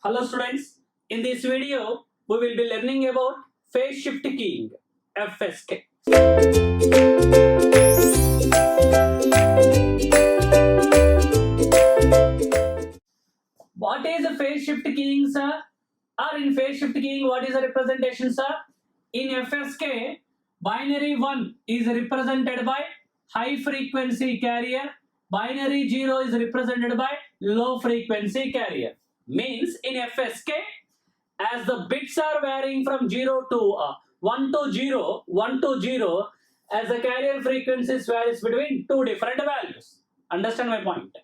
Hello students, in this video we will be learning about phase shift keying FSK. What is a phase shift keying, sir? Or in phase shift keying, what is the representation, sir? In FSK, binary 1 is represented by high frequency carrier, binary 0 is represented by low frequency carrier. Means in FSK, as the bits are varying from 0 to 1 to 0, 1 to 0, as the carrier frequencies varies between two different values. Understand my point?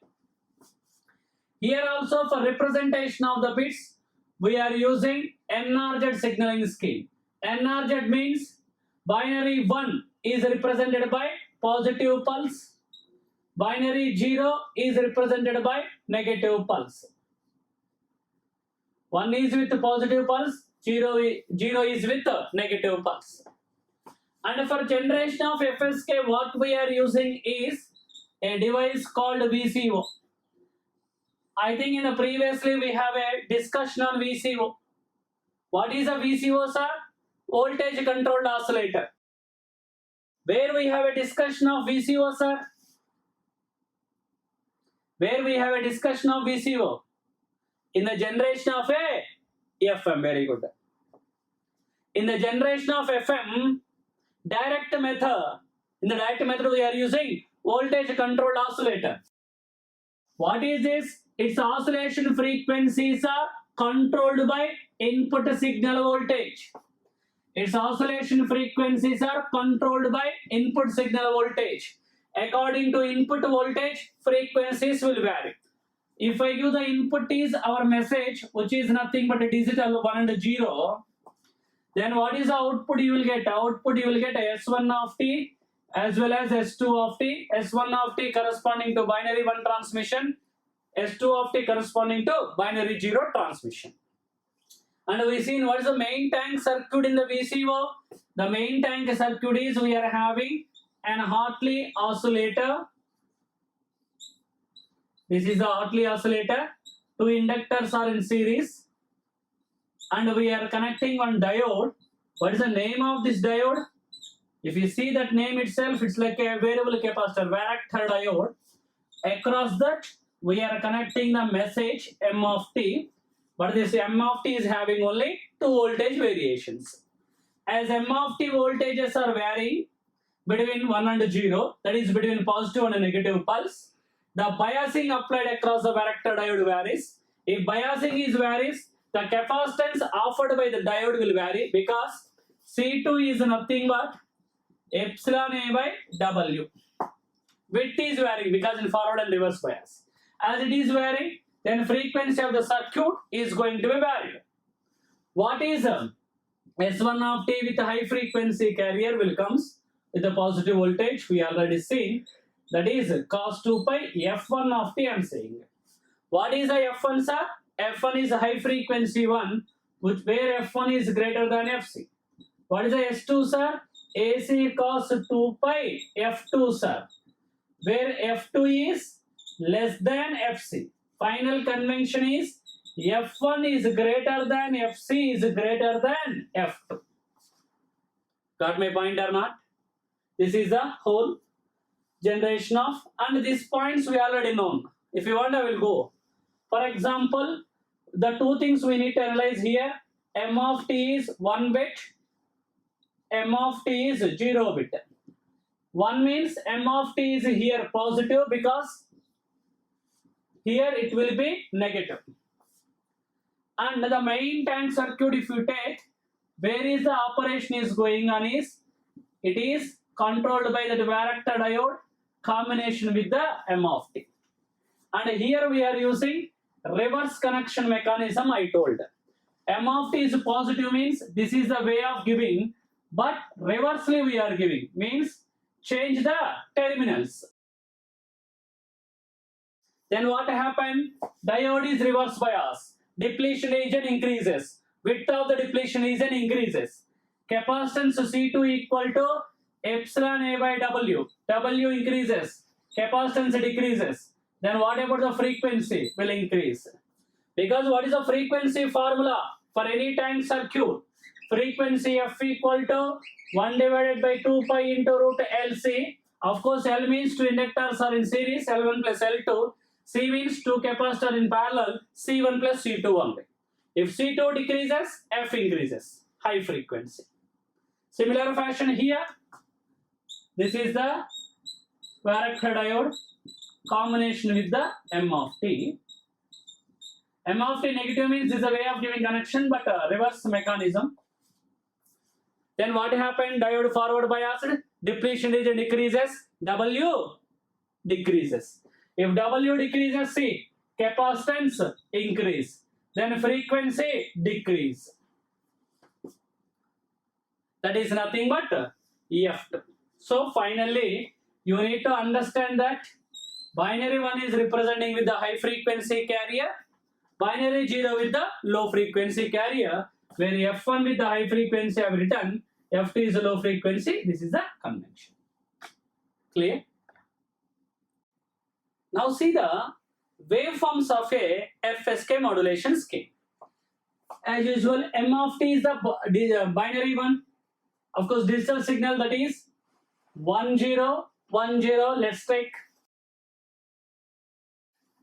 Here also for representation of the bits, we are using NRZ signaling scheme. NRZ means binary 1 is represented by positive pulse, binary 0 is represented by negative pulse. 1 is with positive pulse, 0 is with negative pulse. And for generation of FSK, what we are using is a device called VCO. I think in the previously we have a discussion on VCO. What is a VCO, sir? Voltage controlled oscillator. Where we have a discussion of VCO, sir? Where we have a discussion of VCO? In the generation of a FM, very good. In the generation of FM, direct method, in the direct method we are using voltage controlled oscillator. What is this? Its oscillation frequencies are controlled by input signal voltage. Its oscillation frequencies are controlled by input signal voltage. According to input voltage, frequencies will vary. If I give the input is our message, which is nothing but a digital 1 and 0, then what is the output you will get? Output you will get S1 of t as well as S2 of t. S1 of t corresponding to binary 1 transmission, S2 of t corresponding to binary 0 transmission. And we seen what is the main tank circuit in the VCO. The main tank circuit is we are having an Hartley oscillator. This is the Hartley oscillator. Two inductors are in series. And we are connecting one diode. What is the name of this diode? If you see that name itself, it's like a variable capacitor, varactor diode. Across that, we are connecting the message M of t. But this M of t is having only two voltage variations. As M of t voltages are varying between 1 and 0, that is between positive and negative pulse, the biasing applied across the varactor diode varies. If biasing is varies, the capacitance offered by the diode will vary because C2 is nothing but epsilon A by W. Width is varying because in forward and reverse bias. As it is varying, then frequency of the circuit is going to be varied. What is S1 of t with high frequency carrier will comes with a positive voltage. We already seen that is cos 2 pi F1 of t I am saying. What is a F1, sir? F1 is a high frequency one where F1 is greater than FC. What is a S2, sir? AC cos 2 pi F2, sir, where F2 is less than FC. Final convention is F1 is greater than FC is greater than F2. Got my point or not? This is the whole generation of, and these points we already known. If you want, I will go. For example, the two things we need to analyze here. M of t is 1 bit, M of t is 0 bit. 1 means M of t is here positive because here it will be negative. And the main tank circuit, if you take, where is the operation is going on is, it is controlled by the varactor diode combination with the M of t. And here we are using reverse connection mechanism I told. M of t is positive means this is the way of giving, but reversely we are giving means change the terminals. Then what happened? Diode is reverse bias. Depletion region increases. Width of the depletion region increases. Capacitance C2 equal to epsilon A by W. W increases. Capacitance decreases. Then what about the frequency will increase. Because what is the frequency formula for any time circuit? Frequency F equal to 1 divided by 2 pi into root LC. Of course, L means two inductors are in series, L1 plus L2. C means two capacitors in parallel, C1 plus C2 only. If C2 decreases, F increases, high frequency. Similar fashion here, this is the varactor diode combination with the M of T. M of T negative means this is a way of giving connection, but reverse mechanism. Then what happened? Diode forward biased, depletion region decreases, W decreases. If W decreases, see, capacitance increase, then frequency decrease. That is nothing but EF2. So finally, you need to understand that binary 1 is representing with the high frequency carrier, binary 0 with the low frequency carrier, where F1 with the high frequency I have written, F2 is a low frequency. This is the convention. Clear? Now see the waveforms of a FSK modulation scheme. As usual, M of T is the binary one. Of course, digital signal, that is 1 0 1 0. Let's take.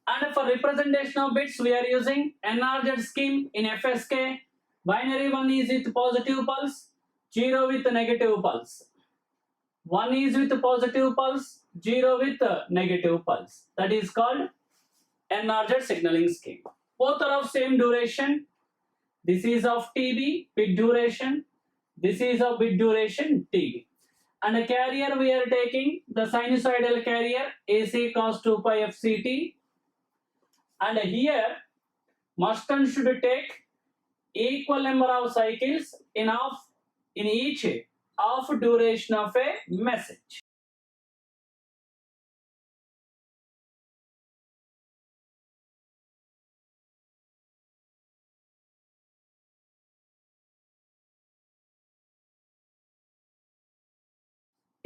And for representation of bits, we are using enlarged scheme in FSK. Binary 1 is with positive pulse, 0 with negative pulse. 1 is with positive pulse, 0 with negative pulse. That is called enlarged signaling scheme. Both are of same duration. This is of TB, bit duration. This is of bit duration TB. And a carrier, we are taking the sinusoidal carrier AC cos 2 pi FCT. And here, must and should take equal number of cycles in each of duration of a message.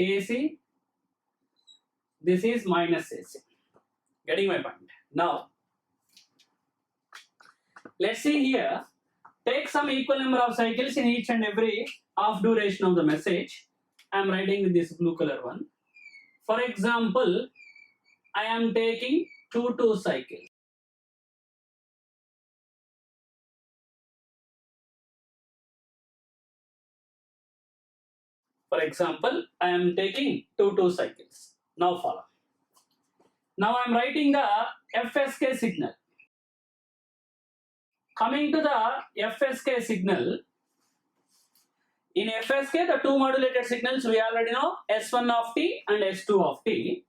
AC, this is minus AC. Getting my point. Now, let's see here. Take some equal number of cycles in each and every half duration of the message. I am writing with this blue color one. For example, I am taking 2 cycles. For example, I am taking 2 cycles. Now follow. Now I am writing the FSK signal. Coming to the FSK signal, in FSK, the two modulated signals we already know, S1 of T and S2 of T.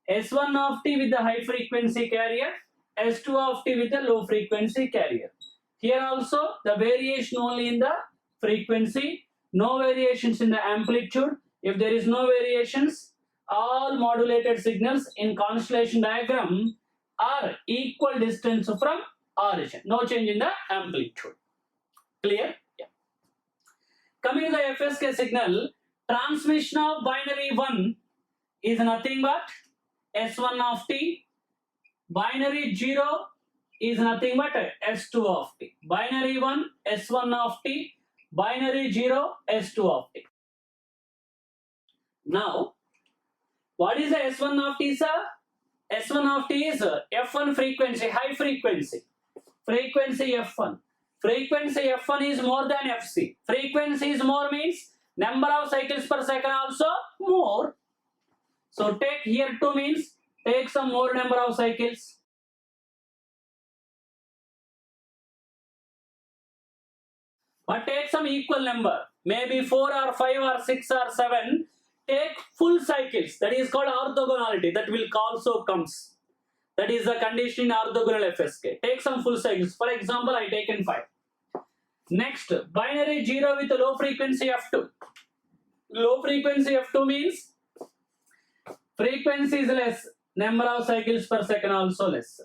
S1 of T with the high frequency carrier, S2 of T with the low frequency carrier. Here also the variation only in the frequency, no variations in the amplitude. If there is no variations, all modulated signals in constellation diagram are equal distance from origin. No change in the amplitude. Clear? Yeah. Coming to the FSK signal, transmission of binary 1 is nothing but S1 of T. Binary 0 is nothing but S2 of T. Binary 1, S1 of T. Binary 0, S2 of T. Now, what is the S1 of T, sir? S1 of T is F1 frequency, high frequency. Frequency F1. Frequency F1 is more than FC. Frequency is more means number of cycles per second also more. So take here 2 means take some more number of cycles. But take some equal number. Maybe 4 or 5 or 6 or 7. Take full cycles. That is called orthogonality. That will also comes. That is the condition in orthogonal FSK. Take some full cycles. For example, I taken 5. Next, binary 0 with low frequency F2. Low frequency F2 means frequency is less, number of cycles per second also less.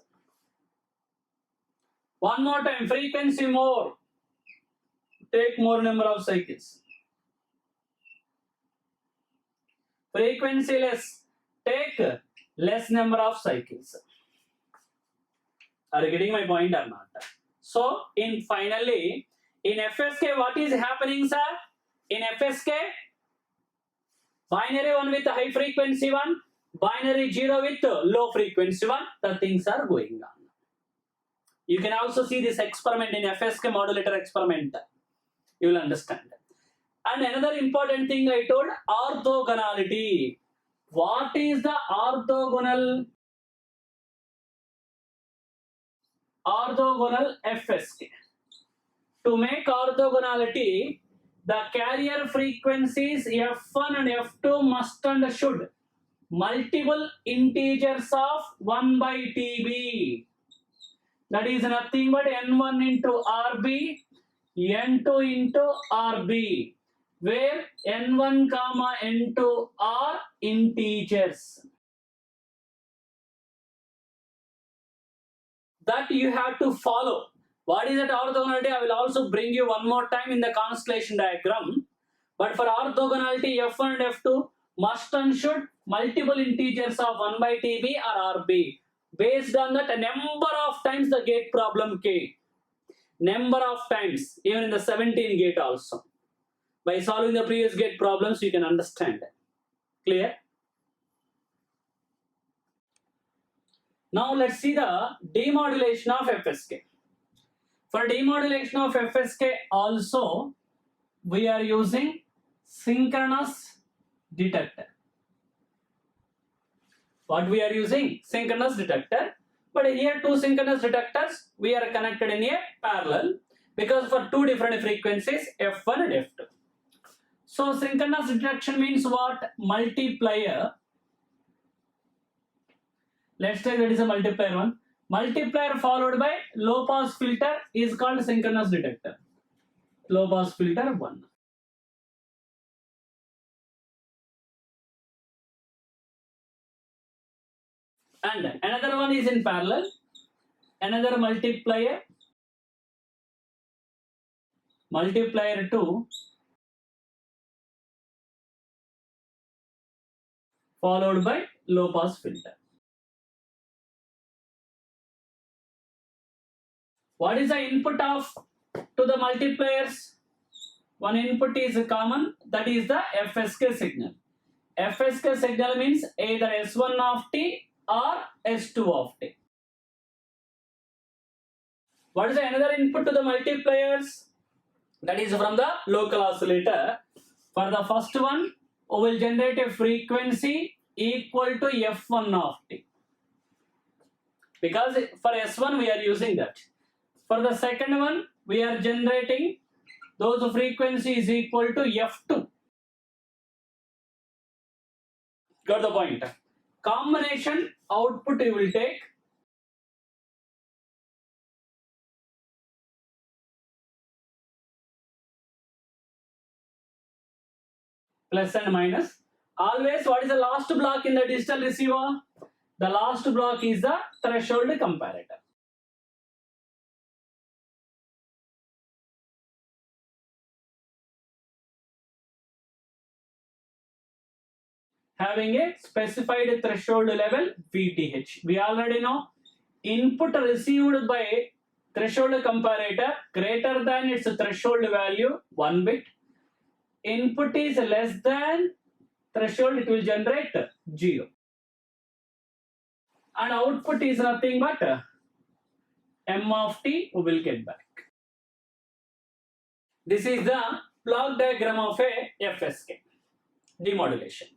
One more time, frequency more, take more number of cycles. Frequency less, take less number of cycles. Are you getting my point or not? So in finally, in FSK, what is happening, sir? In FSK, binary 1 with high frequency 1, binary 0 with low frequency 1, the things are going on. You can also see this experiment in FSK modulator experiment. You will understand. And another important thing I told, orthogonality. What is the orthogonal FSK? To make orthogonality, the carrier frequencies F1 and F2 must and should multiple integers of 1 by TB. That is nothing but N1 into RB, N2 into RB, where N1 comma N2 are integers. That you have to follow. What is that orthogonality? I will also bring you one more time in the Constellation diagram. But for orthogonality, F1 and F2 must and should multiple integers of 1 by TB or RB. Based on that, a number of times the gate problem came. Number of times, even in the 17 gate also. By solving the previous gate problems, you can understand. Clear? Now let's see the demodulation of FSK. For demodulation of FSK also, we are using synchronous detector. What we are using? Synchronous detector. But here two synchronous detectors, we are connected in a parallel because for two different frequencies, F1 and F2. So synchronous detection means what? Multiplier. Let's take that is a multiplier one. Multiplier followed by low pass filter is called synchronous detector. Low pass filter 1. And another one is in parallel. Another multiplier 2 followed by low pass filter. What is the input of to the multipliers? One input is common, that is the FSK signal. FSK signal means either S1 of t or S2 of t. What is another input to the multipliers? That is from the local oscillator. For the first one, we will generate a frequency equal to F1 of t. Because for S1 we are using that. For the second one, we are generating those frequencies equal to F2. Got the point? Combination output you will take plus and minus. Always, what is the last block in the digital receiver? The last block is the threshold comparator. Having a specified threshold level VTH. We already know input received by threshold comparator greater than its threshold value 1 bit. Input is less than threshold, it will generate 0. And output is nothing but M of t we will get back. This is the block diagram of a FSK demodulation.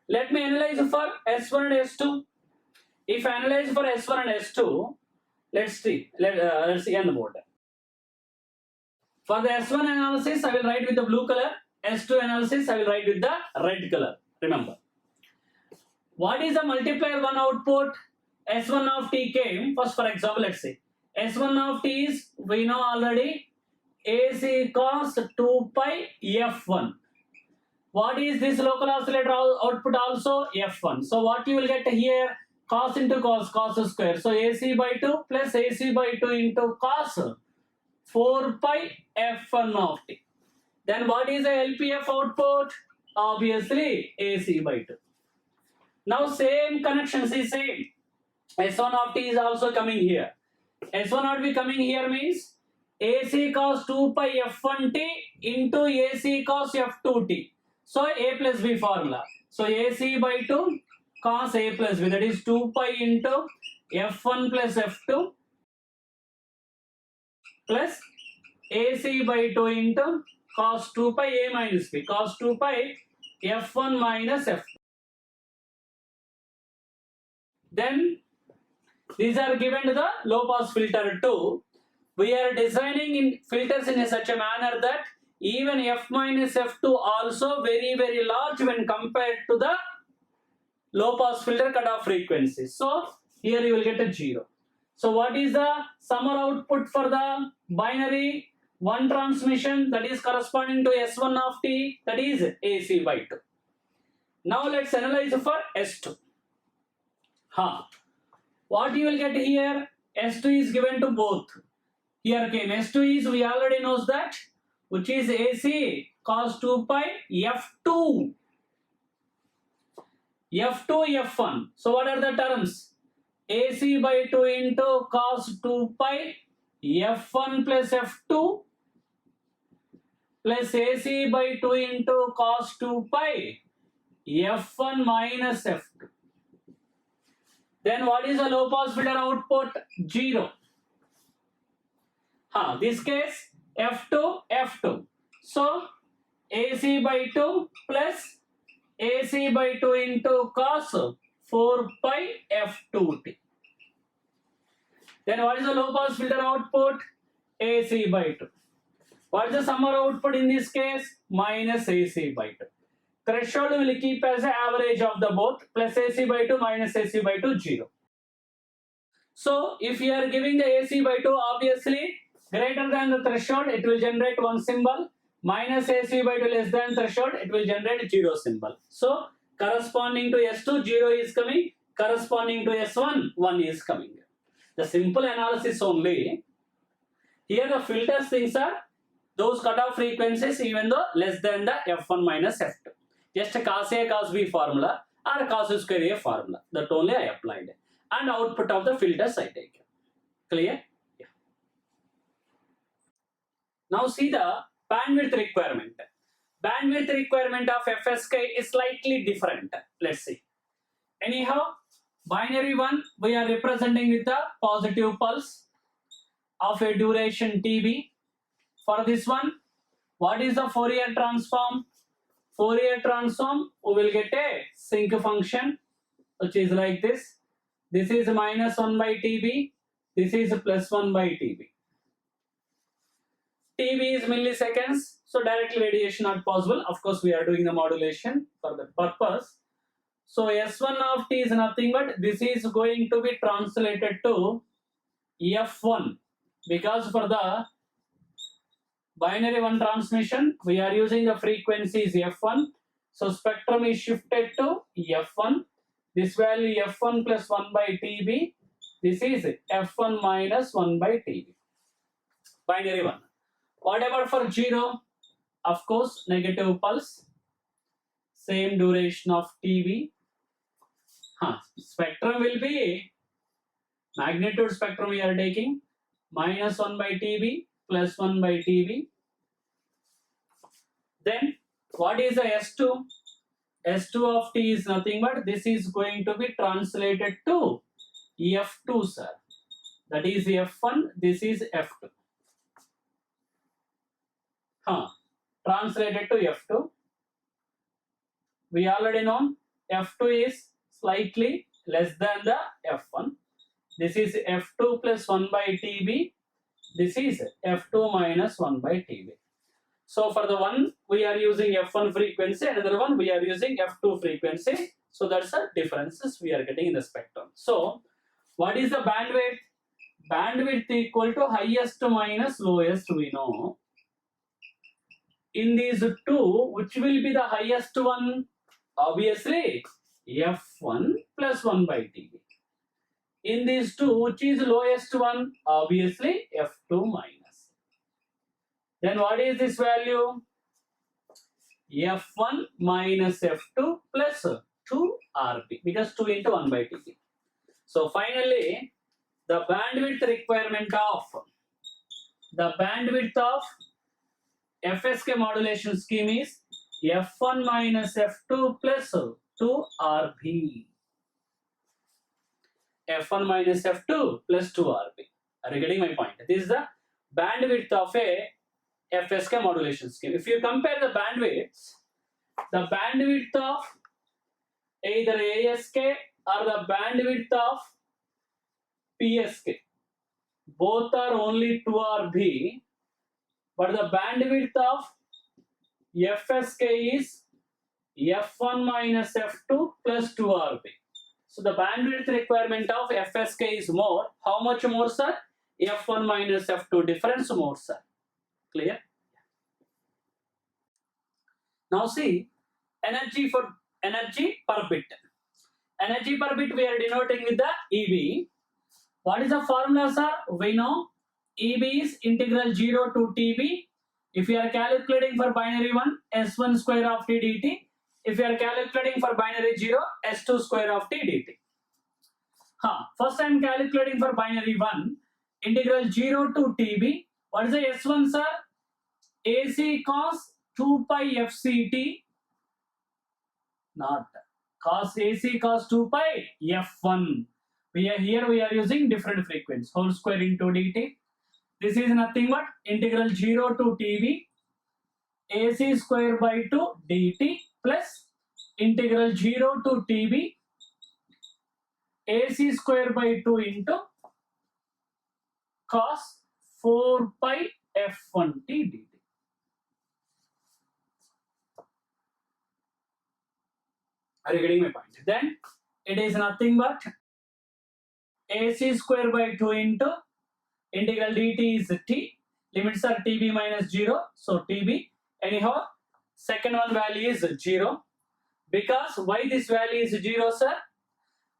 Let me analyze for S1 and S2. If I analyze for S1 and S2, let's see on the board. For the S1 analysis, I will write with the blue color. S2 analysis, I will write with the red color. Remember. What is the multiplier 1 output? S1 of t came. First, for example, let's say S1 of t is, we know already, AC cos 2 pi F1. What is this local oscillator output also? F1. So what you will get here? Cos into cos, cos square. So AC by 2 plus AC by 2 into cos 4 pi F1 of t. Then what is the LPF output? Obviously AC by 2. Now same connections is same. S1 of t is also coming here. S1 what be coming here means AC cos 2 pi F1t into AC cos F2t. So A plus B formula. So AC by 2 cos A plus B, that is 2 pi into F1 plus F2 plus AC by 2 into cos 2 pi A minus B, cos 2 pi F1 minus F2. Then these are given to the low pass filter too. We are designing in filters in such a manner that even F minus F2 also very large when compared to the low pass filter cutoff frequency. So here you will get a 0. So what is the summer output for the binary 1 transmission, that is corresponding to S1 of t, that is AC by 2. Now let's analyze for S2. What you will get here, S2 is given to both. Here came S2 is, we already knows that, which is AC cos 2 pi F2. F2, F1. So what are the terms? AC by 2 into cos 2 pi F1 plus F2 plus AC by 2 into cos 2 pi F1 minus F2. Then what is the low pass filter output? 0. This case F2, F2. So AC by 2 plus AC by 2 into cos 4 pi F2t. Then what is the low pass filter output? AC by 2. What is the summer output in this case? Minus AC by 2. Threshold will keep as an average of the both, plus AC by 2 minus AC by 2, 0. So if you are giving the AC by 2, obviously greater than the threshold, it will generate one symbol. Minus AC by 2 less than threshold, it will generate 0 symbol. So corresponding to S2, 0 is coming. Corresponding to S1, 1 is coming. The simple analysis only. Here the filters things are those cutoff frequencies even though less than the F1 minus F2. Just a cos A cos B formula or a cos square A formula. That only I applied. And output of the filters I take. Clear? Yeah. Now see the bandwidth requirement. Bandwidth requirement of FSK is slightly different. Let's see. Anyhow, binary 1 we are representing with the positive pulse of a duration TB. For this one, what is the Fourier transform? Fourier transform, we will get a sinc function which is like this. This is minus 1 by TB. This is plus 1 by TB. TB is milliseconds, so directly radiation not possible. Of course, we are doing the modulation for that purpose. So S1 of t is nothing but this is going to be translated to F1 because for the binary 1 transmission, we are using the frequencies F1. So spectrum is shifted to F1. This value F1 plus 1 by TB. This is F1 minus 1 by TB. Binary 1. What about for 0? Of course, negative pulse. Same duration of TB. Spectrum will be magnitude spectrum we are taking. Minus 1 by TB plus 1 by TB. Then what is the S2? S2 of t is nothing but this is going to be translated to F2, sir. That is F1, this is F2. Translated to F2. We already know F2 is slightly less than the F1. This is F2 plus 1 by TB. This is F2 minus 1 by TB. So for the one we are using F1 frequency, another one we are using F2 frequency. So that's the differences we are getting in the spectrum. So what is the bandwidth? Bandwidth equal to highest minus lowest we know. In these two, which will be the highest one? Obviously F1 plus 1 by TB. In these two, which is lowest one? Obviously F2 minus. Then what is this value? F1 minus F2 plus 2 RB because 2 into 1 by TB. So finally, the bandwidth requirement of FSK modulation scheme is F1 minus F2 plus 2RB. F1 minus F2 plus 2RB. Are you getting my point? This is the bandwidth of a FSK modulation scheme. If you compare the bandwidth of either ASK or the bandwidth of PSK, both are only 2RB, but the bandwidth of FSK is F1 minus F2 plus 2RB. So the bandwidth requirement of FSK is more. How much more, sir? F1 minus F2 difference more, sir. Clear? Now see, energy per bit. Energy per bit we are denoting with the EB. What is the formula, sir? We know EB is integral 0 to TB. If you are calculating for binary 1, S1 square of t dt. If you are calculating for binary 0, S2 square of t dt. First I am calculating for binary 1, integral 0 to TB. What is the S1, sir? AC cos 2 pi FCT, not cos AC cos 2 pi F1. We are using different frequencies, whole square into dt. This is nothing but integral 0 to TB AC square by 2 dt plus integral 0 to TB AC square by 2 into cos 4 pi F1 t dt. Are you getting my point? Then it is nothing but AC square by 2 into integral dt is t. Limits are TB minus 0. So TB. Anyhow, second one value is 0. Because why this value is 0, sir?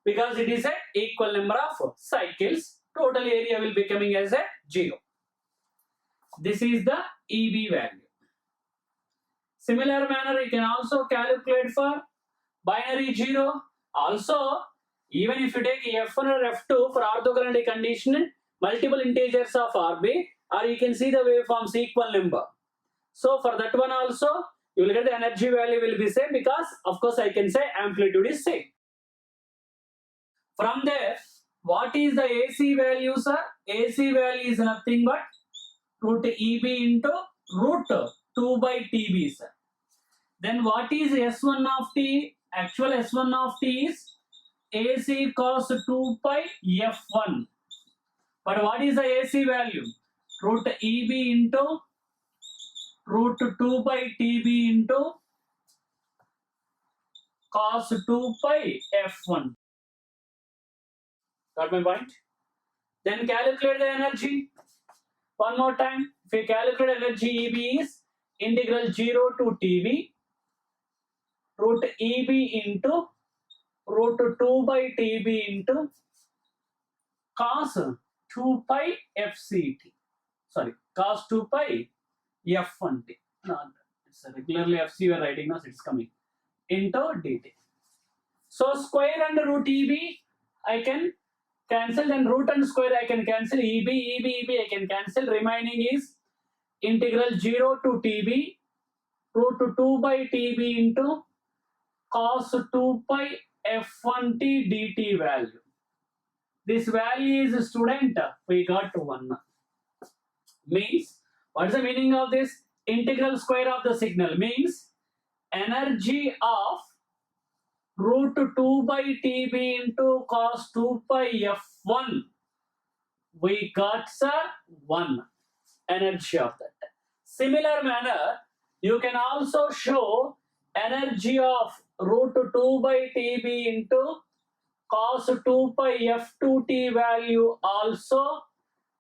Because it is an equal number of cycles. Total area will be coming as a 0. This is the EB value. Similar manner, you can also calculate for binary 0. Also, even if you take F1 or F2 for orthogonality condition, multiple integers of RB, or you can see the waveforms equal number. So for that one also, you will get the energy value will be same, because of course I can say amplitude is same. From there, what is the AC value, sir? AC value is nothing but root EB into root 2 by TB, sir. Then what is S1 of T? Actual S1 of T is AC cos 2 pi F1. But what is the AC value? Root EB into root 2 by TB into cos 2 pi F1. Got my point? Then calculate the energy. One more time. If you calculate energy, EB is integral 0 to TB root EB into root 2 by TB into cos 2 pi FCT. Sorry, cos 2 pi F1t. Not, it's regularly FC you are writing now, so it's coming into dt. So square and root EB I can cancel, then root and square I can cancel, EB I can cancel. Remaining is integral 0 to TB root 2 by TB into cos 2 pi F1t dt value. This value is, student, we got 1. Means, what is the meaning of this? Integral square of the signal means energy of root 2 by TB into cos 2 pi F1. We got, sir, 1 energy of that. Similar manner, you can also show energy of root 2 by TB into cos 2 pi F2t value also.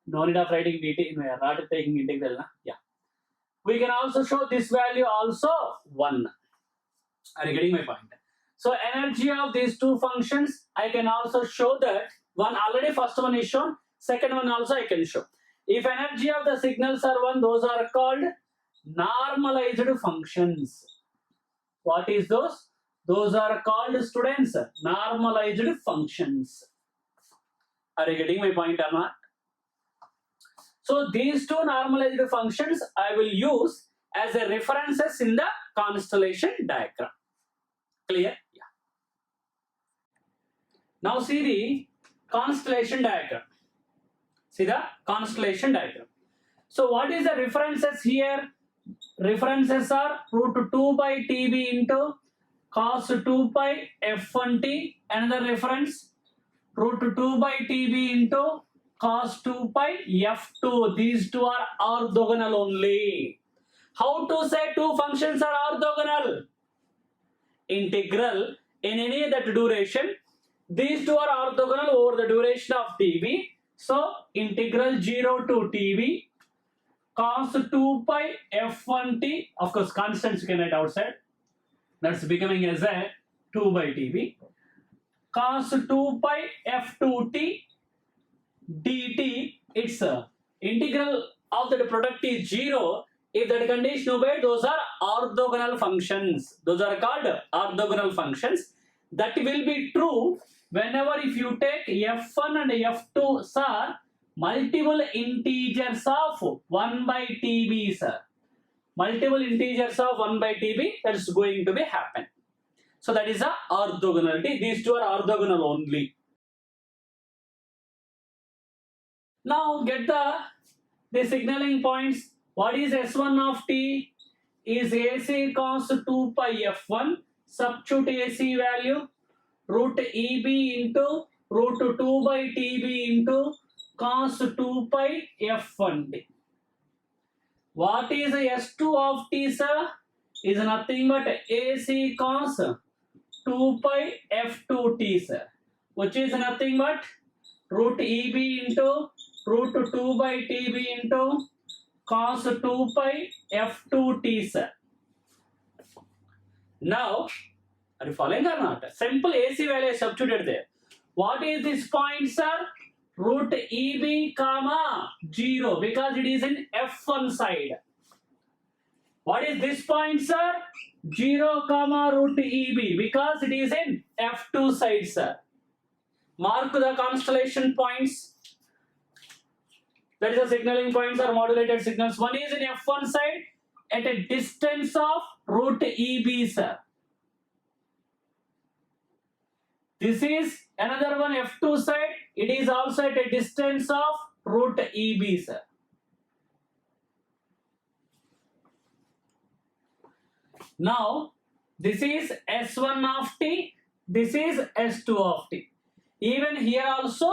No need of writing dt, we are not taking integral. Yeah. We can also show this value also 1. Are you getting my point? So energy of these two functions, I can also show that one already first one is shown, second one also I can show. If energy of the signals are 1, those are called normalized functions. What is those? Those are called, students, normalized functions. Are you getting my point or not? So these two normalized functions I will use as a references in the constellation diagram. Clear? Yeah. Now see the constellation diagram. See the constellation diagram. So what is the references here? References are root 2 by TB into cos 2 pi F1T. Another reference, root 2 by TB into cos 2 pi F2. These two are orthogonal only. How to say two functions are orthogonal? Integral in any other duration. These two are orthogonal over the duration of TB. So integral 0 to TB cos 2 pi F1T. Of course, constants you can write outside. That's becoming as a 2 by TB. Cos 2 pi F2T dt. Its integral of the product is 0. If that condition obeyed, those are orthogonal functions. Those are called orthogonal functions. That will be true whenever if you take F1 and F2 sir, multiple integers of 1 by TB sir. Multiple integers of 1 by TB, that is going to be happen. So that is a orthogonality. These two are orthogonal only. Now get the signaling points. What is S1 of T? Is AC cos 2 pi F1. Substitute AC value. Root EB into root 2 by TB into cos 2 pi F1T. What is S2 of T sir? Is nothing but AC cos 2 pi F2T sir. Which is nothing but root EB into root 2 by TB into cos 2 pi F2T sir. Now, are you following or not? Simple AC value is substituted there. What is this point sir? Root EB comma 0 because it is in F1 side. What is this point sir? 0 comma root EB because it is in F2 side sir. Mark the constellation points. That is the signaling points or modulated signals. One is in F1 side at a distance of root EB sir. This is another one F2 side. It is also at a distance of root EB sir. Now this is S1 of T. This is S2 of T. Even here also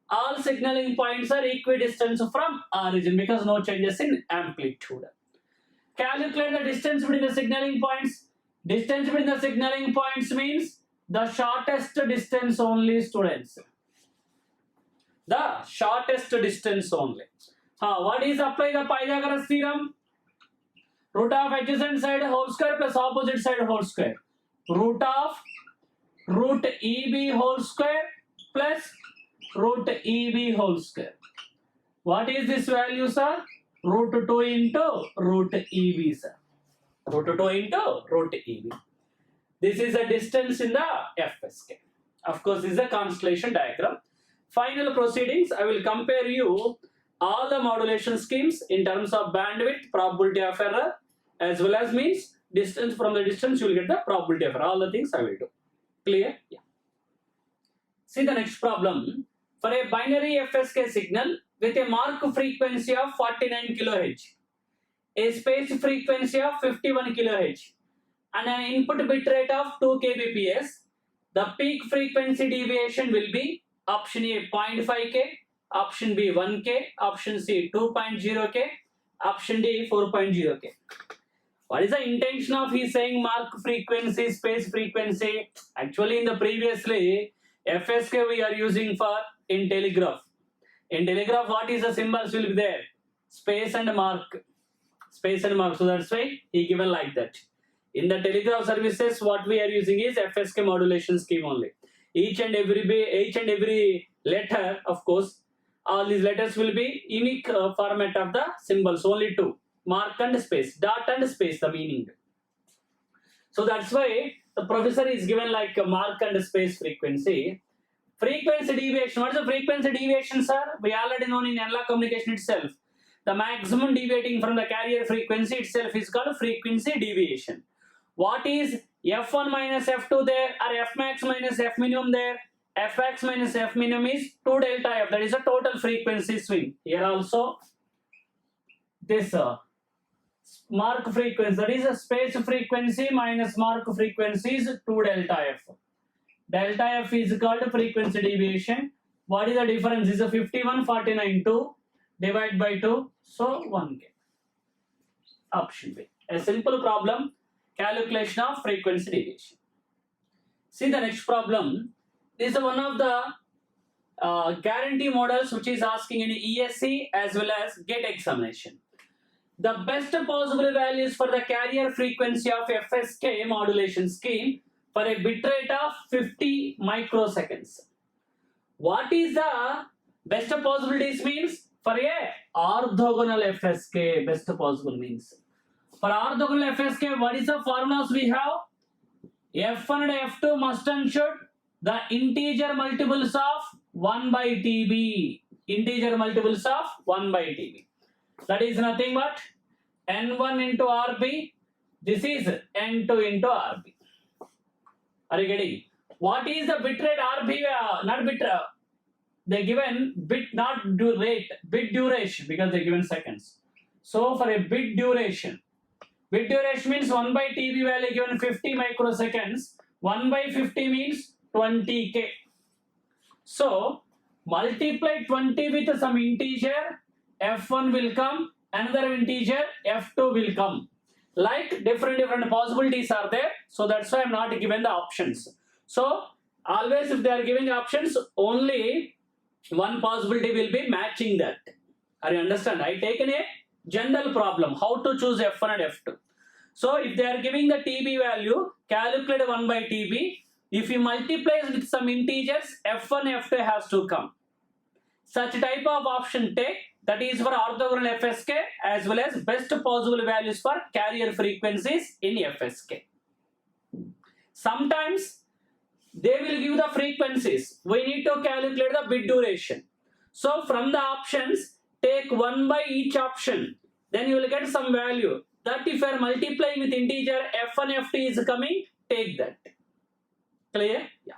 all signaling points are equidistant from origin because no changes in amplitude. Calculate the distance between the signaling points. Distance between the signaling points means the shortest distance only, students. The shortest distance only. What is apply the Pythagoras theorem? Root of adjacent side whole square plus opposite side whole square. Root of root EB whole square plus root EB whole square. What is this value sir? Root 2 into root EB sir. Root 2 into root EB. This is a distance in the FSK. Of course, this is a constellation diagram. Final proceedings, I will compare you all the modulation schemes in terms of bandwidth, probability of error, as well as means distance. From the distance, you will get the probability of error. All the things I will do. Clear? Yeah. See the next problem. For a binary FSK signal with a mark frequency of 49 kHz, a space frequency of 51 kHz, and an input bit rate of 2 kbps, the peak frequency deviation will be option A 0.5k, option B 1k, option C 2.0k, option D 4.0k. What is the intention of he saying mark frequency, space frequency? Actually, in the previously FSK we are using for in telegraph. In telegraph, what is the symbols will be there? Space and mark. Space and mark. So that's why he given like that. In the telegraph services, what we are using is FSK modulation scheme only. Each and every letter, of course, all these letters will be unique format of the symbols. Only two: mark and space, dot and space. The meaning. So that's why the professor is given like a mark and space frequency. Frequency deviation. What is the frequency deviation, sir? We already know in analog communication itself. The maximum deviating from the carrier frequency itself is called frequency deviation. What is F1 minus F2 there, or F max minus F minimum there? F max minus F minimum is 2 delta F. That is a total frequency swing. Here also, this mark frequency, that is a space frequency minus mark frequency is 2 delta F. Delta F is called frequency deviation. What is the difference? Is a 5149 2 divide by 2, so 1K. Option B. A simple problem, calculation of frequency deviation. See the next problem. This is one of the guarantee models which is asking in ESC as well as GATE examination. The best possible values for the carrier frequency of FSK modulation scheme for a bit rate of 50 microseconds. What is the best possibilities means? For a orthogonal FSK, best possible means. For orthogonal FSK, what is the formulas we have? F1 and F2 must and should the integer multiples of 1 by TB. Integer multiples of 1 by TB. That is nothing but N1 into RB. This is N2 into RB. Are you getting? What is the bit rate RB? Not bit. They given bit, not rate, bit duration, because they given seconds. So for a bit duration means 1 by TB value given 50 microseconds. 1 by 50 means 20K. So multiply 20 with some integer, F1 will come, another integer, F2 will come. Like different possibilities are there. So that's why I'm not given the options. So always if they are giving options, only one possibility will be matching that. Are you understand? I taken a general problem, how to choose F1 and F2. So if they are giving the TB value, calculate 1 by TB. If you multiply with some integers, F1, F2 has to come. Such type of option take, that is for orthogonal FSK as well as best possible values for carrier frequencies in FSK. Sometimes they will give the frequencies. We need to calculate the bit duration. So from the options, take 1 by each option. Then you will get some value. That if you are multiplying with integer, F1, F2 is coming, take that. Clear? Yeah.